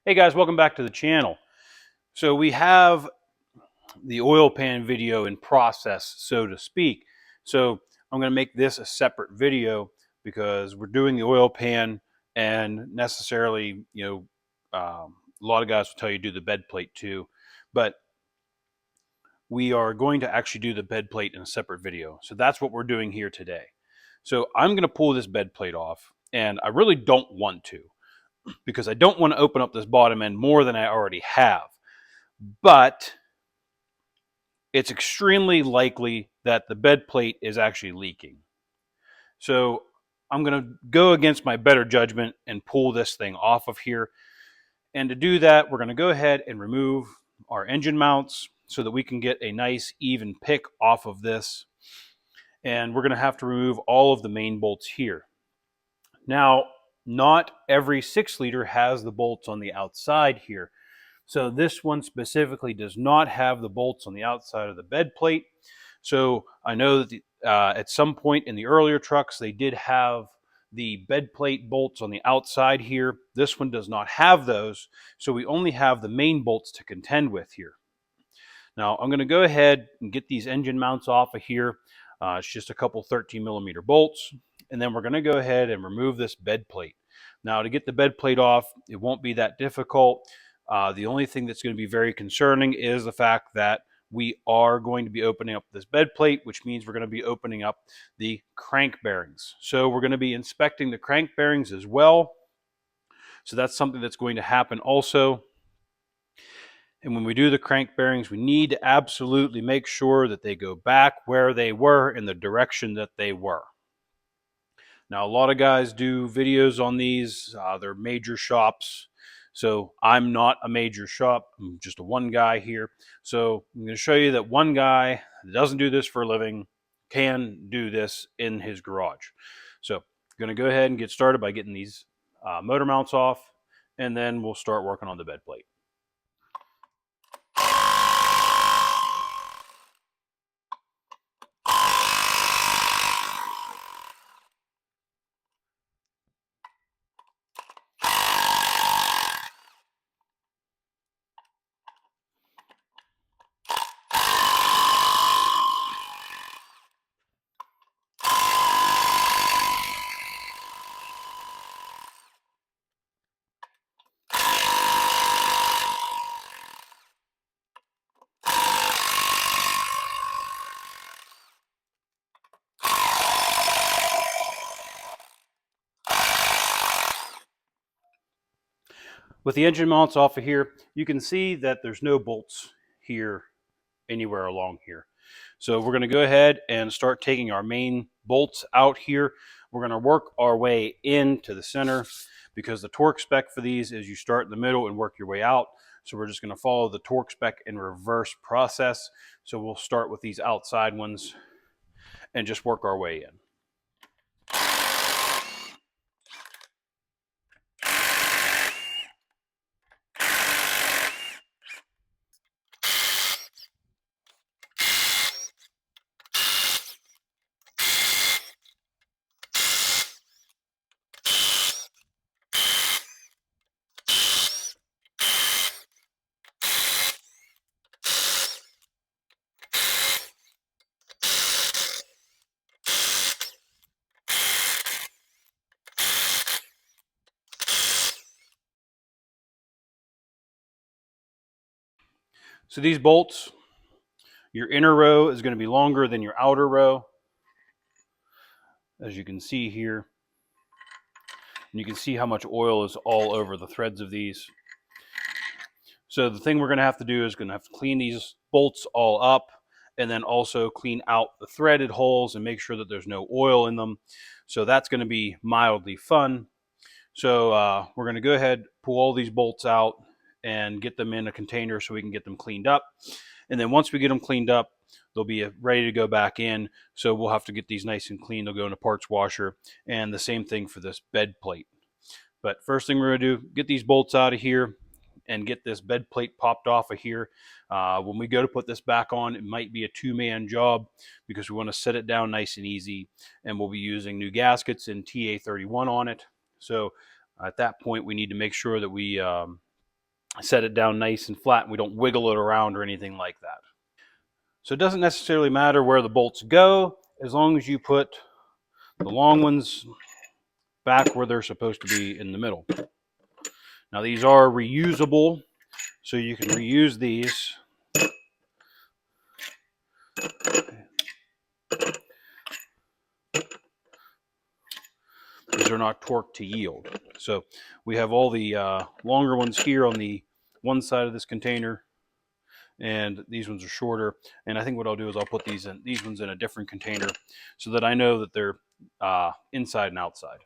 Hey guys, welcome back to the channel. So we have the oil pan video in process, so to speak. So I'm going to make this a separate video because we're doing the oil pan, and necessarily, a lot of guys will tell you do the bed plate too, but we are going to actually do the bed plate in a separate video. So that's what we're doing here today. So I'm going to pull this bed plate off, and I really don't want to, because I don't want to open up this bottom end more than I already have. But it's extremely likely that the bed plate is actually leaking. So I'm going to go against my better judgment and pull this thing off of here. And to do that, we're going to go ahead and remove our engine mounts so that we can get a nice even pick off of this. And we're going to have to remove all of the main bolts here. Now, not every 6-liter has the bolts on the outside here. So this one specifically does not have the bolts on the outside of the bed plate. So I know that at some point in the earlier trucks, they did have the bed plate bolts on the outside here. This one does not have those. So we only have the main bolts to contend with here. Now I'm going to go ahead and get these engine mounts off of here. It's just a couple 13mm bolts. And then we're going to go ahead and remove this bed plate. Now to get the bed plate off, it won't be that difficult. The only thing that's going to be very concerning is the fact that we are going to be opening up this bed plate, which means we're going to be opening up the crank bearings. So we're going to be inspecting the crank bearings as well. So that's something that's going to happen also. And when we do the crank bearings, we need to absolutely make sure that they go back where they were in the direction that they were. Now, a lot of guys do videos on these. They're major shops. So I'm not a major shop. I'm just a one guy here. So I'm going to show you that one guy that doesn't do this for a living can do this in his garage. So I'm going to go ahead and get started by getting these motor mounts off, and then we'll start working on the bed plate. With the engine mounts off of here, you can see that there's no bolts here anywhere along here. So we're going to go ahead and start taking our main bolts out here. We're going to work our way into the center, because the torque spec for these is you start in the middle and work your way out. So we're just going to follow the torque spec in reverse process. So we'll start with these outside ones and just work our way in. So these bolts, your inner row is going to be longer than your outer row, as you can see here. And you can see how much oil is all over the threads of these. So the thing we're going to have to do is going to have to clean these bolts all up, and then also clean out the threaded holes and make sure that there's no oil in them. So that's going to be mildly fun. So we're going to go ahead, pull all these bolts out and get them in a container so we can get them cleaned up. And then once we get them cleaned up, they'll be ready to go back in. So we'll have to get these nice and clean. They'll go in a parts washer, and the same thing for this bed plate. But first thing we're going to do, get these bolts out of here and get this bed plate popped off of here. When we go to put this back on, it might be a two-man job, because we want to set it down nice and easy, and we'll be using new gaskets and TA31 on it. So at that point, we need to make sure that we set it down nice and flat, and we don't wiggle it around or anything like that. So it doesn't necessarily matter where the bolts go, as long as you put the long ones back where they're supposed to be in the middle. Now these are reusable, so you can reuse these. These are not torqued to yield. So we have all the longer ones here on the one side of this container, and these ones are shorter. And I think what I'll do is I'll put these ones in a different container so that I know that they're inside and outside.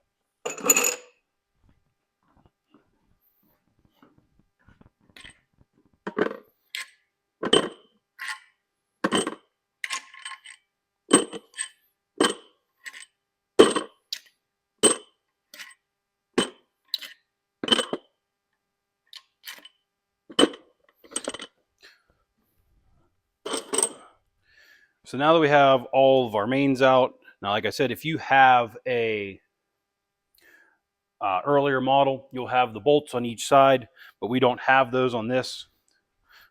So now that we have all of our mains out, now like I said, if you have a earlier model, you'll have the bolts on each side, but we don't have those on this.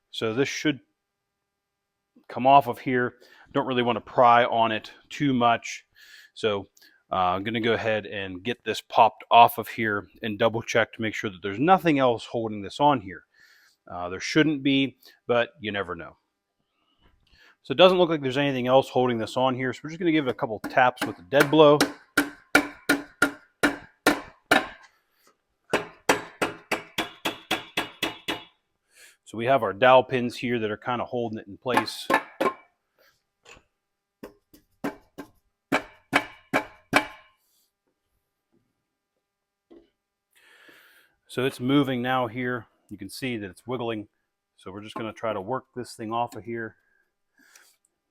So this should come off of here. Don't really want to pry on it too much. So I'm going to go ahead and get this popped off of here and double check to make sure that there's nothing else holding this on here. There shouldn't be, but you never know. So it doesn't look like there's anything else holding this on here. So we're just going to give it a couple taps with the dead blow. So we have our dowel pins here that are kind of holding it in place. So it's moving now here. You can see that it's wiggling. So we're just going to try to work this thing off of here.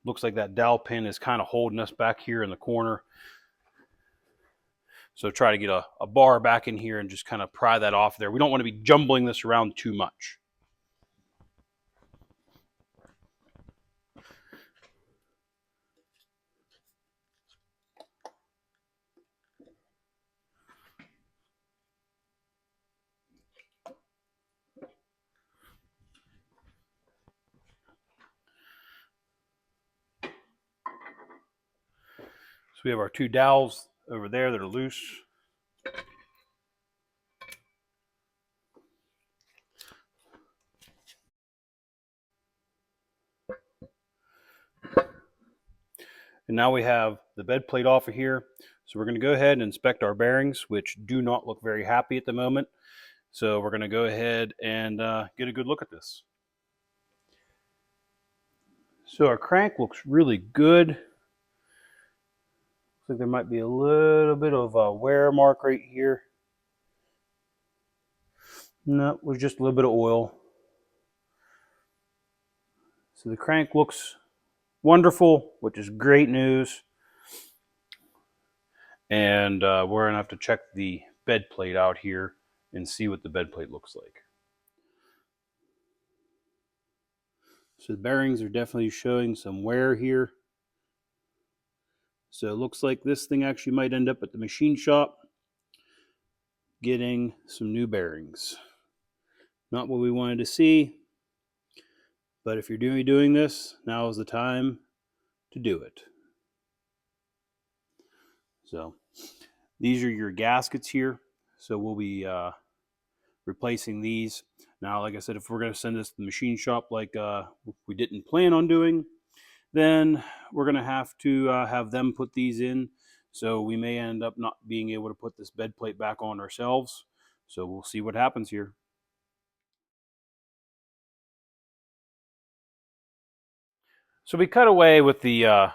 Looks like that dowel pin is kind of holding us back here in the corner. So try to get a bar back in here and just kind of pry that off there. We don't want to be jumbling this around too much. So we have our two dowels over there that are loose. And now we have the bed plate off of here. So we're going to go ahead and inspect our bearings, which do not look very happy at the moment. So we're going to go ahead and get a good look at this. So our crank looks really good. Looks like there might be a little bit of a wear mark right here. No, it was just a little bit of oil. So the crank looks wonderful, which is great news. And we're gonna have to check the bed plate out here and see what the bed plate looks like. So the bearings are definitely showing some wear here. So it looks like this thing actually might end up at the machine shop getting some new bearings. Not what we wanted to see, but if you're doing this, now is the time to do it. So these are your gaskets here. So we'll be replacing these. Now, like I said, if we're going to send this to the machine shop like we didn't plan on doing, then we're going to have them put these in. So we may end up not being able to put this bed plate back on ourselves. So we'll see what happens here. So we cut away with the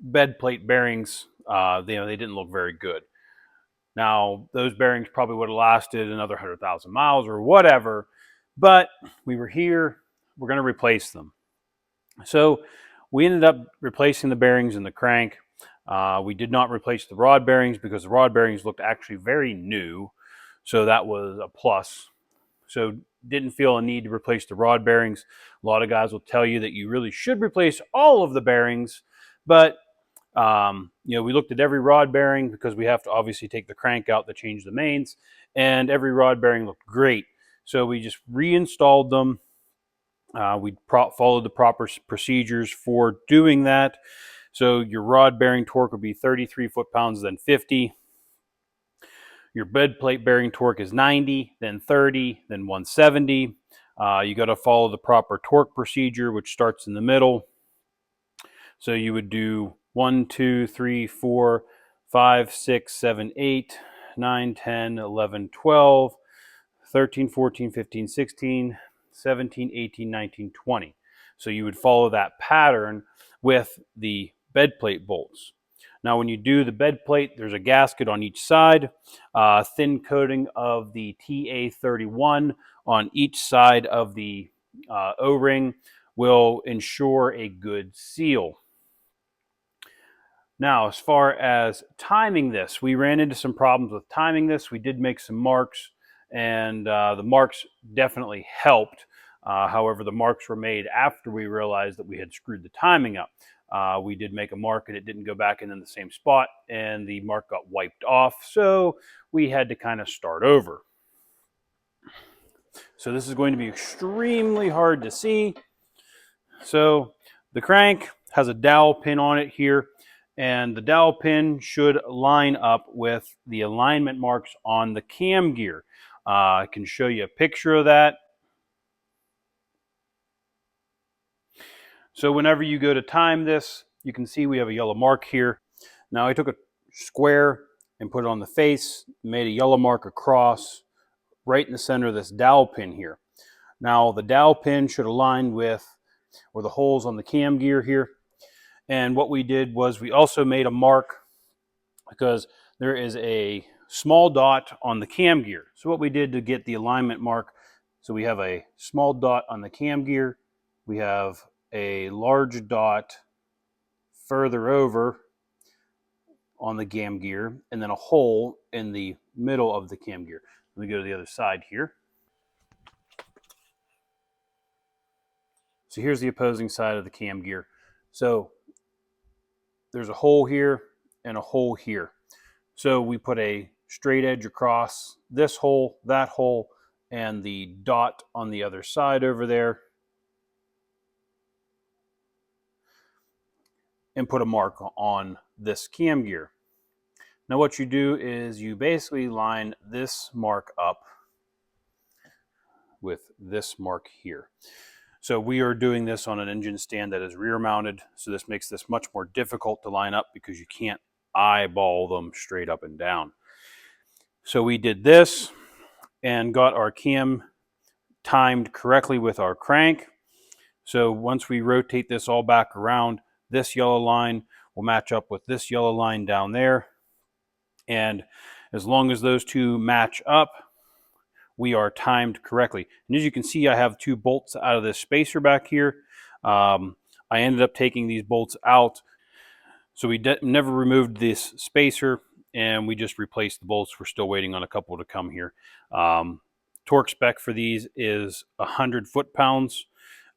bed plate bearings. They didn't look very good. Now, those bearings probably would have lasted another 100,000 miles or whatever, but we were here, we're going to replace them. So we ended up replacing the bearings in the crank. We did not replace the rod bearings because the rod bearings looked actually very new, so that was a plus. So didn't feel a need to replace the rod bearings. A lot of guys will tell you that you really should replace all of the bearings, but we looked at every rod bearing because we have to obviously take the crank out to change the mains, and every rod bearing looked great. So we just reinstalled them. We followed the proper procedures for doing that. So your rod bearing torque would be 33 foot-pounds, then 50. Your bed plate bearing torque is 90, then 30, then 170. You got to follow the proper torque procedure, which starts in the middle. So you would do 1, 2, 3, 4, 5, 6, 7, 8, 9, 10, 11, 12, 13, 14, 15, 16, 17, 18, 19, 20. So you would follow that pattern with the bed plate bolts. Now, when you do the bed plate, there's a gasket on each side, thin coating of the TA31 on each side of the O-ring will ensure a good seal. Now, as far as timing this, we ran into some problems with timing this. We did make some marks, and the marks definitely helped. However, the marks were made after we realized that we had screwed the timing up. We did make a mark and it didn't go back in the same spot, and the mark got wiped off, so we had to kind of start over. So this is going to be extremely hard to see. So the crank has a dowel pin on it here, and the dowel pin should line up with the alignment marks on the cam gear. I can show you a picture of that. So whenever you go to time this, you can see we have a yellow mark here. Now I took a square and put it on the face, made a yellow mark across right in the center of this dowel pin here. Now the dowel pin should align with where the holes on the cam gear here. And what we did was we also made a mark because there is a small dot on the cam gear. So what we did to get the alignment mark, so we have a small dot on the cam gear. We have a large dot further over on the cam gear, and then a hole in the middle of the cam gear. Let me go to the other side here. So here's the opposing side of the cam gear. So there's a hole here and a hole here. So we put a straight edge across this hole, that hole, and the dot on the other side over there, and put a mark on this cam gear. Now what you do is you basically line this mark up with this mark here. So we are doing this on an engine stand that is rear mounted, so this makes this much more difficult to line up because you can't eyeball them straight up and down. So we did this and got our cam timed correctly with our crank. So once we rotate this all back around, this yellow line will match up with this yellow line down there. And as long as those two match up, we are timed correctly. And as you can see, I have two bolts out of this spacer back here. I ended up taking these bolts out. So we never removed this spacer, and we just replaced the bolts. We're still waiting on a couple to come here. Torque spec for these is 100 foot-pounds.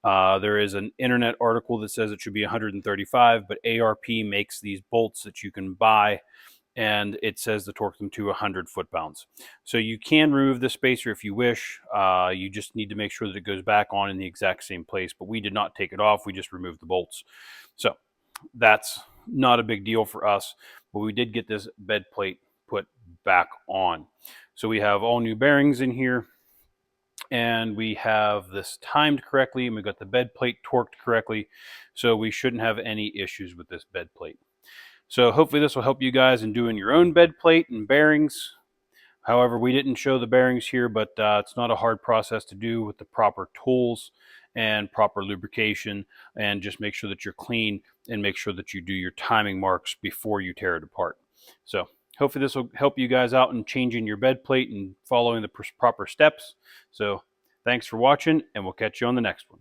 There is an internet article that says it should be 135, but ARP makes these bolts that you can buy, and it says to torque them to 100 foot-pounds. So you can remove the spacer if you wish. You just need to make sure that it goes back on in the exact same place, but we did not take it off. We just removed the bolts. So that's not a big deal for us, but we did get this bed plate put back on. So we have all new bearings in here, and we have this timed correctly, and we got the bed plate torqued correctly, so we shouldn't have any issues with this bed plate. So hopefully this will help you guys in doing your own bed plate and bearings. However, we didn't show the bearings here, but it's not a hard process to do with the proper tools and proper lubrication, and just make sure that you're clean and make sure that you do your timing marks before you tear it apart. So hopefully this will help you guys out in changing your bed plate and following the proper steps. So thanks for watching, and we'll catch you on the next one.